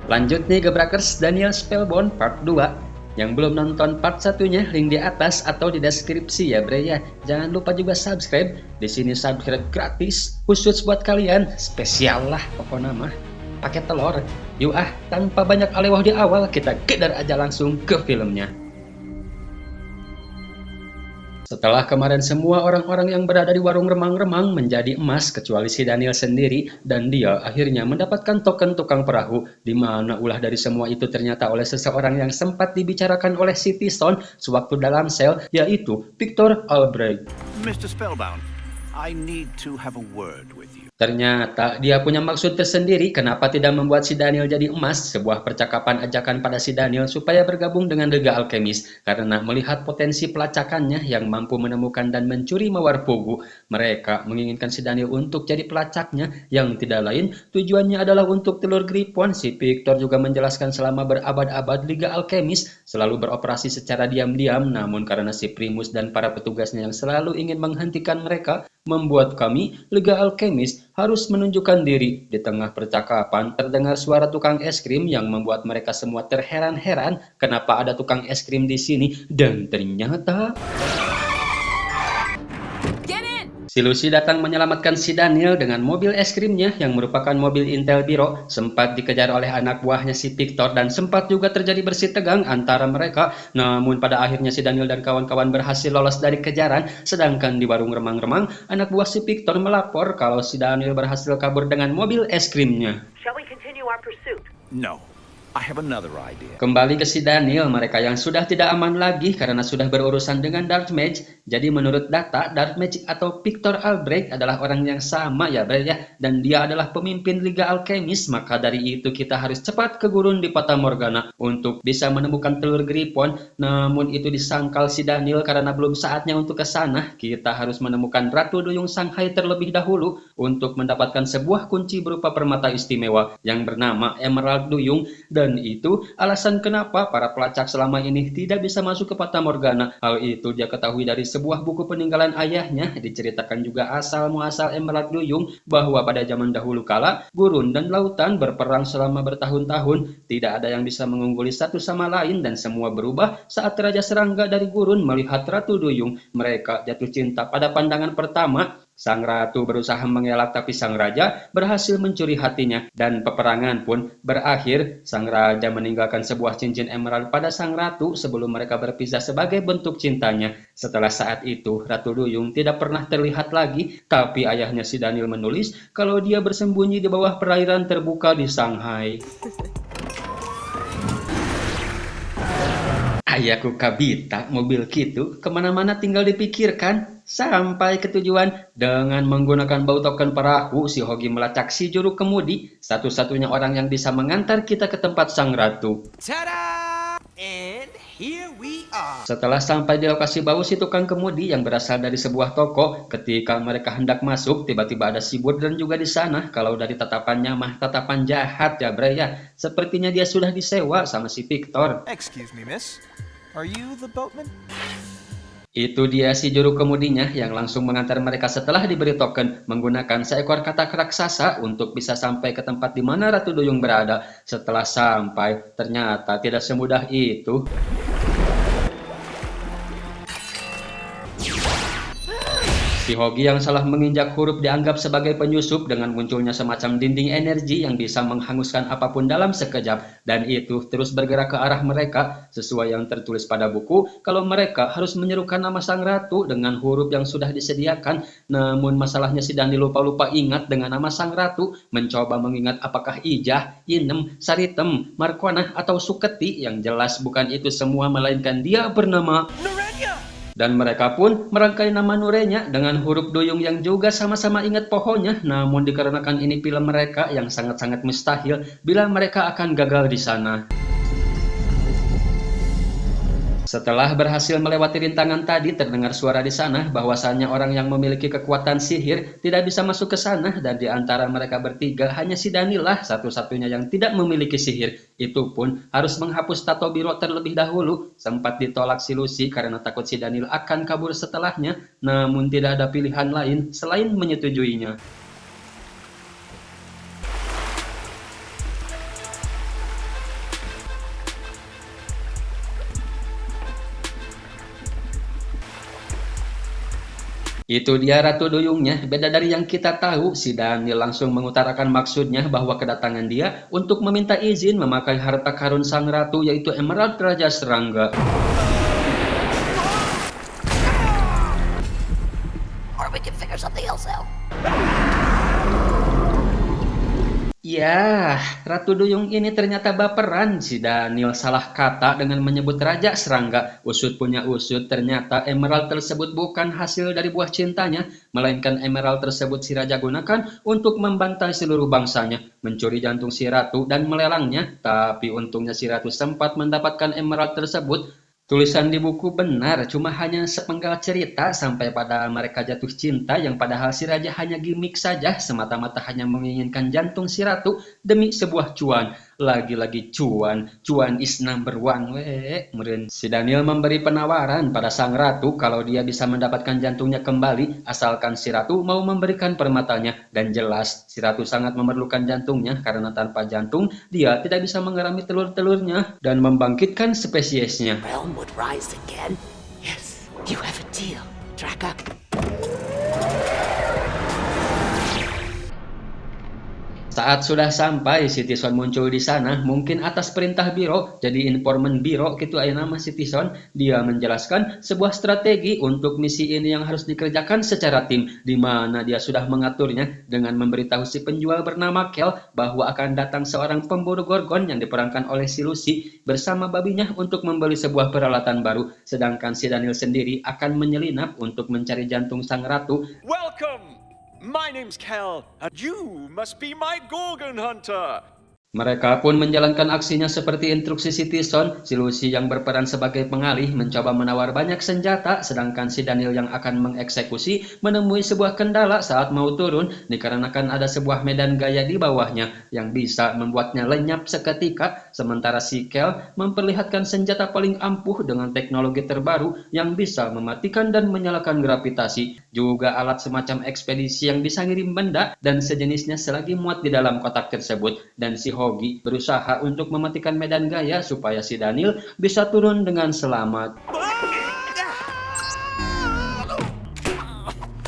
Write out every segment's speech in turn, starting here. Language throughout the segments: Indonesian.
Lanjut nih Gebrakers, Daniel Spellbound Part 2. Yang belum nonton part satunya, link di atas atau di deskripsi ya bre ya. Jangan lupa juga subscribe. Di sini subscribe gratis, khusus buat kalian. Spesial lah pokoknya mah. Pakai telur. Yuk tanpa banyak alewah di awal, kita kedar aja langsung ke filmnya. Setelah kemarin semua orang-orang yang berada di warung remang-remang menjadi emas kecuali si Daniel sendiri, dan dia akhirnya mendapatkan token tukang perahu, di mana ulah dari semua itu ternyata oleh seseorang yang sempat dibicarakan oleh si Piston sewaktu dalam sel, yaitu Victor Albrecht. Mr. Spellbound, I need to have a word with you. Ternyata dia punya maksud tersendiri kenapa tidak membuat si Daniel jadi emas, sebuah percakapan ajakan pada si Daniel supaya bergabung dengan Liga Alkemis, karena melihat potensi pelacakannya yang mampu menemukan dan mencuri mawar pugu. Mereka menginginkan si Daniel untuk jadi pelacaknya, yang tidak lain tujuannya adalah untuk telur Gripon. Si Victor juga menjelaskan selama berabad-abad Liga Alkemis selalu beroperasi secara diam-diam, namun karena si Primus dan para petugasnya yang selalu ingin menghentikan mereka, membuat kami, Liga Alkemis, harus menunjukkan diri. Di tengah percakapan, terdengar suara tukang es krim yang membuat mereka semua terheran-heran kenapa ada tukang es krim di sini, dan ternyata si Lucy datang menyelamatkan si Daniel dengan mobil es krimnya yang merupakan mobil Intel Biro. Sempat dikejar oleh anak buahnya si Victor dan sempat juga terjadi bersih tegang antara mereka. Namun pada akhirnya si Daniel dan kawan-kawan berhasil lolos dari kejaran. Sedangkan di warung remang-remang, anak buah si Victor melapor kalau si Daniel berhasil kabur dengan mobil es krimnya. Shall we continue our pursuit? No, I have another idea. Kembali ke si Daniel, mereka yang sudah tidak aman lagi karena sudah berurusan dengan Dark Mage. Jadi menurut data, Dark Mage atau Victor Albrecht adalah orang yang sama ya bre ya, dan dia adalah pemimpin Liga Alkemis. Maka dari itu kita harus cepat ke gurun di Fata Morgana untuk bisa menemukan telur Gripon. Namun itu disangkal si Daniel karena belum saatnya untuk ke sana. Kita harus menemukan Ratu Duyung Shanghai terlebih dahulu untuk mendapatkan sebuah kunci berupa permata istimewa yang bernama Emerald Duyung. Dan itu alasan kenapa para pelacak selama ini tidak bisa masuk ke Fata Morgana. Hal itu dia ketahui dari sebuah buku peninggalan ayahnya. Diceritakan juga asal-muasal Emerald Duyung bahwa pada zaman dahulu kala, gurun dan lautan berperang selama bertahun-tahun. Tidak ada yang bisa mengungguli satu sama lain dan semua berubah saat Raja Serangga dari gurun melihat Ratu Duyung. Mereka jatuh cinta pada pandangan pertama. Sang ratu berusaha mengelak tapi sang raja berhasil mencuri hatinya, dan peperangan pun berakhir. Sang raja meninggalkan sebuah cincin emerald pada sang ratu sebelum mereka berpisah sebagai bentuk cintanya. Setelah saat itu, Ratu Duyung tidak pernah terlihat lagi, tapi ayahnya si Daniel menulis kalau dia bersembunyi di bawah perairan terbuka di Shanghai. Ayahku kabita mobil gitu, kemana-mana tinggal dipikirkan. Sampai ke tujuan dengan menggunakan bau token perahu, si Hogi melacak si juru kemudi, satu-satunya orang yang bisa mengantar kita ke tempat sang ratu. Ta-da! And here we are. Setelah sampai di lokasi bau si tukang kemudi yang berasal dari sebuah toko, ketika mereka hendak masuk, tiba-tiba ada si Budran juga di sana. Kalau dari tatapannya mah tatapan jahat ya bre ya. Sepertinya dia sudah disewa sama si Victor. Excuse me, miss. Are you the boatman? Itu dia si juru kemudinya yang langsung mengantar mereka setelah diberi token menggunakan seekor katak raksasa untuk bisa sampai ke tempat di mana Ratu Duyung berada. Setelah sampai, ternyata tidak semudah itu. Si Hogi yang salah menginjak huruf dianggap sebagai penyusup dengan munculnya semacam dinding energi yang bisa menghanguskan apapun dalam sekejap, dan itu terus bergerak ke arah mereka sesuai yang tertulis pada buku kalau mereka harus menyerukan nama sang ratu dengan huruf yang sudah disediakan. Namun masalahnya si Dani lupa-lupa ingat dengan nama sang ratu, mencoba mengingat apakah Ijah, Inem, Saritem, Markwanah atau Suketi, yang jelas bukan itu semua melainkan dia bernama Narenya! Dan mereka pun merangkai nama Nurenya dengan huruf Duyung yang juga sama-sama ingat pohonnya. Namun dikarenakan ini film mereka yang sangat-sangat mustahil bila mereka akan gagal di sana. Setelah berhasil melewati rintangan tadi, terdengar suara di sana bahwasannya orang yang memiliki kekuatan sihir tidak bisa masuk ke sana, dan di antara mereka bertiga hanya si Danilah satu-satunya yang tidak memiliki sihir. Itu pun harus menghapus tato biro terlebih dahulu. Sempat ditolak si Lucy karena takut si Daniel akan kabur setelahnya, namun tidak ada pilihan lain selain menyetujuinya. Itu dia Ratu Duyungnya. Beda dari yang kita tahu, si Daniel langsung mengutarakan maksudnya bahwa kedatangan dia untuk meminta izin memakai harta karun sang ratu, yaitu Emerald Raja Serangga. Or we can figure something else out. Ya, Ratu Duyung ini ternyata baperan. Si Daniel salah kata dengan menyebut Raja Serangga. Usut punya usut, ternyata emerald tersebut bukan hasil dari buah cintanya, melainkan emerald tersebut si Raja gunakan untuk membantai seluruh bangsanya, mencuri jantung si Ratu dan melelangnya. Tapi untungnya si Ratu sempat mendapatkan emerald tersebut. Tulisan di buku benar, cuma hanya sepenggal cerita sampai pada mereka jatuh cinta, yang padahal si Raja hanya gimmick saja, semata-mata hanya menginginkan jantung si Ratu demi sebuah cuan. Lagi-lagi cuan is number one, meren. Si Daniel memberi penawaran pada sang ratu kalau dia bisa mendapatkan jantungnya kembali, asalkan si Ratu mau memberikan permatanya. Dan jelas, si Ratu sangat memerlukan jantungnya, karena tanpa jantung, dia tidak bisa mengerami telur-telurnya dan membangkitkan spesiesnya. Realm would rise again? Yes, you have a deal, Draka. Saat sudah sampai, si Tison muncul di sana, mungkin atas perintah Biro, jadi informan Biro, gitu aja nama si Tison. Dia menjelaskan sebuah strategi untuk misi ini yang harus dikerjakan secara tim, di mana dia sudah mengaturnya dengan memberitahu si penjual bernama Kel bahwa akan datang seorang pemburu Gorgon yang diperankan oleh si Lucy bersama babinya untuk membeli sebuah peralatan baru, sedangkan si Daniel sendiri akan menyelinap untuk mencari jantung sang ratu. Welcome! My name's Kel, and you must be my Gorgon Hunter! Mereka pun menjalankan aksinya seperti instruksi si Tison. Si Lucy yang berperan sebagai pengalih mencoba menawar banyak senjata, sedangkan si Daniel yang akan mengeksekusi menemui sebuah kendala saat mau turun, dikarenakan ada sebuah medan gaya di bawahnya yang bisa membuatnya lenyap seketika, sementara si Kel memperlihatkan senjata paling ampuh dengan teknologi terbaru yang bisa mematikan dan menyalakan gravitasi, juga alat semacam ekspedisi yang bisa ngirim benda dan sejenisnya selagi muat di dalam kotak tersebut. Dan si Hogi berusaha untuk mematikan medan gaya supaya si Daniel bisa turun dengan selamat.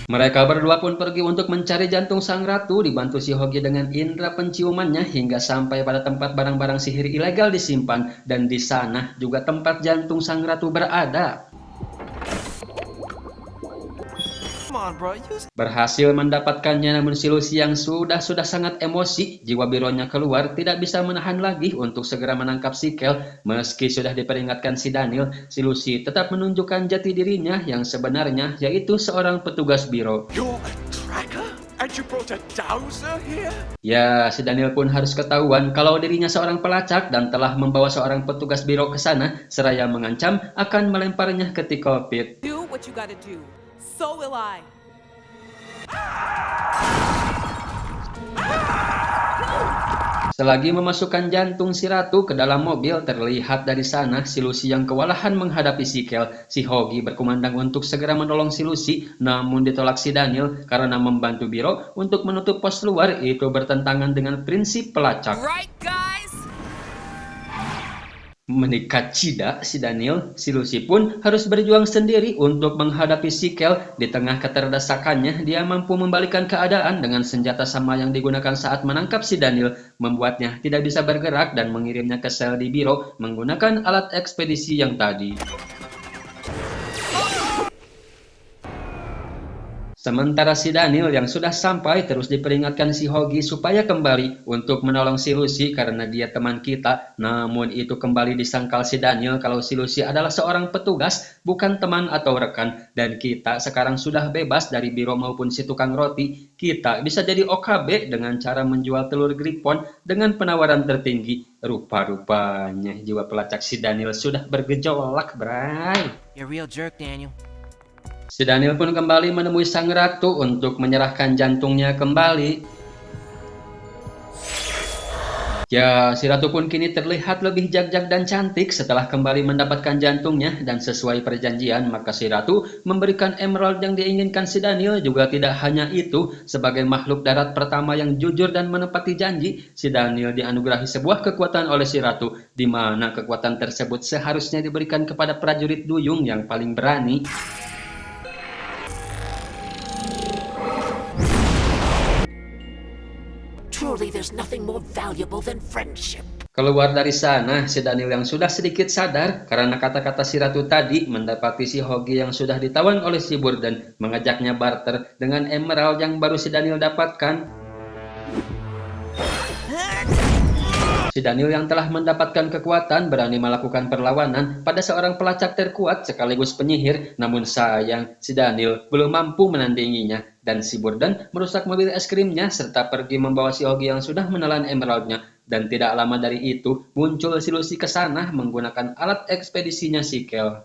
Mereka berdua pun pergi untuk mencari jantung sang ratu, dibantu si Hogi dengan indera penciumannya hingga sampai pada tempat barang-barang sihir ilegal disimpan, dan di sana juga tempat jantung sang ratu berada. Berhasil mendapatkannya, namun si Lucy yang sudah sangat emosi, jiwa bironya keluar, tidak bisa menahan lagi untuk segera menangkap si Kel. Meski sudah diperingatkan si Daniel, si Lucy tetap menunjukkan jati dirinya yang sebenarnya, yaitu seorang petugas biro. You're a tracker? And you brought a dowser here? Ya, si Daniel pun harus ketahuan kalau dirinya seorang pelacak dan telah membawa seorang petugas biro ke sana, seraya mengancam akan melemparnya ke Tickle Pit. Do what you gotta do. So will I. Selagi memasukkan jantung si ratu ke dalam mobil, terlihat dari sana si Lucy yang kewalahan menghadapi si Kel. Si Hogi berkumandang untuk segera menolong si Lucy, namun ditolak si Daniel karena membantu biro untuk menutup pos luar itu bertentangan dengan prinsip pelacak. Right, guys? Menikah cida si Daniel, si Lucy pun harus berjuang sendiri untuk menghadapi si Kel. Di tengah keterdesakannya, dia mampu membalikan keadaan dengan senjata sama yang digunakan saat menangkap si Daniel, membuatnya tidak bisa bergerak dan mengirimnya ke sel di biro menggunakan alat ekspedisi yang tadi. Sementara si Daniel yang sudah sampai terus diperingatkan si Hogi supaya kembali untuk menolong si Lucy karena dia teman kita. Namun itu kembali disangkal si Daniel kalau si Lucy adalah seorang petugas, bukan teman atau rekan. Dan kita sekarang sudah bebas dari biro maupun si tukang roti. Kita bisa jadi OKB dengan cara menjual telur gripon dengan penawaran tertinggi. Rupa-rupanya jiwa pelacak si Daniel sudah bergejolak, bray. You're a real jerk, Daniel. Si Daniel pun kembali menemui sang ratu untuk menyerahkan jantungnya kembali. Ya, si ratu pun kini terlihat lebih jag-jag dan cantik setelah kembali mendapatkan jantungnya, dan sesuai perjanjian maka si ratu memberikan emerald yang diinginkan si Daniel. Juga tidak hanya itu, sebagai makhluk darat pertama yang jujur dan menepati janji, si Daniel dianugerahi sebuah kekuatan oleh si ratu, di mana kekuatan tersebut seharusnya diberikan kepada prajurit duyung yang paling berani. There's nothing more valuable than friendship. Keluar dari sana, si Daniel yang sudah sedikit sadar karena kata-kata si Ratu tadi mendapati si Hogi yang sudah ditawan oleh si Burden mengajaknya barter dengan emerald yang baru si Daniel dapatkan. Si Daniel yang telah mendapatkan kekuatan berani melakukan perlawanan pada seorang pelacak terkuat sekaligus penyihir, namun sayang si Daniel belum mampu menandinginya dan si Burden merusak mobil es krimnya serta pergi membawa si Hogi yang sudah menelan emeraldnya. Dan tidak lama dari itu muncul si Lucy ke sana menggunakan alat ekspedisinya si Kel.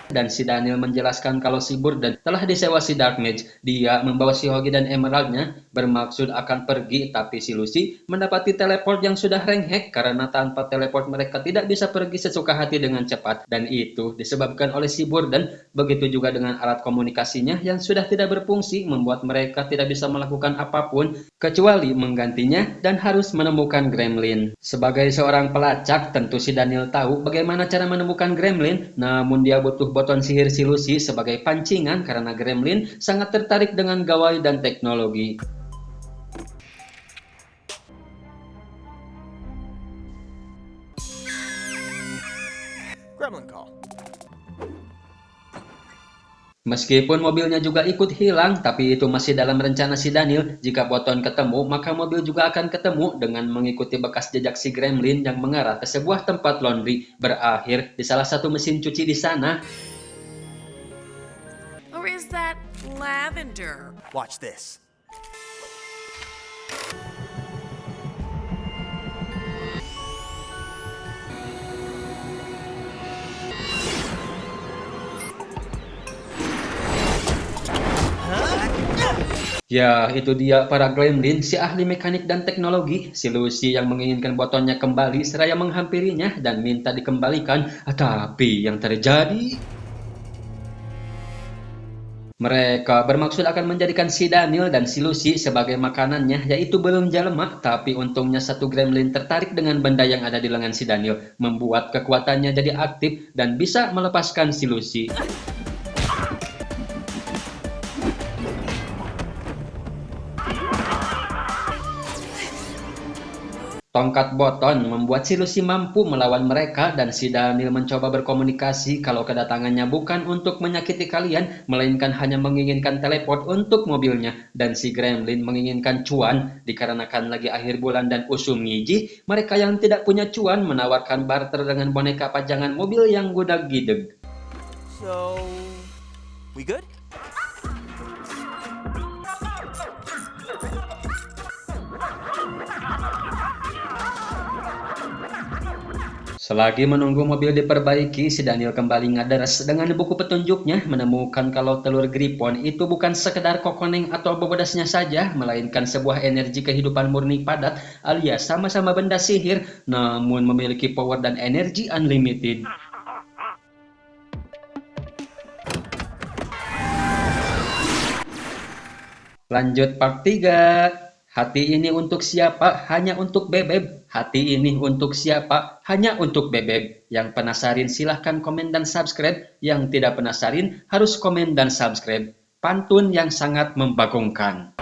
Dan si Daniel menjelaskan kalau si Burden telah disewa si Dark Mage. Dia membawa si Hogi dan emeraldnya bermaksud akan pergi, tapi si Lucy mendapati teleport yang sudah rengek karena tanpa teleport mereka tidak bisa pergi sesuka hati dengan cepat. Dan itu disebabkan oleh si Burden. Begitu juga dengan alat komunikasinya yang sudah tidak berfungsi, membuat mereka tidak bisa melakukan apapun kecuali menggantinya dan harus menemukan Gremlin. Sebagai seorang pelacak, tentu si Daniel tahu bagaimana cara menemukan Gremlin, namun dia butuh boton sihir si Lucy sebagai pancingan karena Gremlin sangat tertarik dengan gawai dan teknologi. Gremlin call. Meskipun mobilnya juga ikut hilang, tapi itu masih dalam rencana si Daniel. Jika boton ketemu, maka mobil juga akan ketemu dengan mengikuti bekas jejak si Gremlin yang mengarah ke sebuah tempat laundry, berakhir di salah satu mesin cuci di sana. Or is that lavender? Watch this. Ya, itu dia para Gremlin, si ahli mekanik dan teknologi. Si Lucy yang menginginkan botonnya kembali seraya menghampirinya dan minta dikembalikan. Tapi yang terjadi... Mereka bermaksud akan menjadikan si Daniel dan si Lucy sebagai makanannya, yaitu belum jelema. Tapi untungnya satu Gremlin tertarik dengan benda yang ada di lengan si Daniel, membuat kekuatannya jadi aktif dan bisa melepaskan si Lucy. Tongkat boton membuat si Lucy mampu melawan mereka dan si Daniel mencoba berkomunikasi kalau kedatangannya bukan untuk menyakiti kalian, melainkan hanya menginginkan teleport untuk mobilnya. Dan si Gremlin menginginkan cuan, dikarenakan lagi akhir bulan dan usum ngiji, mereka yang tidak punya cuan menawarkan barter dengan boneka pajangan mobil yang gudag-gideg. So, we good? Selagi menunggu mobil diperbaiki, si Daniel kembali ngadaras dengan buku petunjuknya, menemukan kalau telur Gripon itu bukan sekedar kokoneng atau bobodasnya saja, melainkan sebuah energi kehidupan murni padat alias sama-sama benda sihir, namun memiliki power dan energi unlimited. Lanjut part 3. Hati ini untuk siapa? Hanya untuk Bebeb. Hati ini untuk siapa? Hanya untuk Bebeb. Yang penasarin silahkan komen dan subscribe. Yang tidak penasarin harus komen dan subscribe. Pantun yang sangat membagongkan.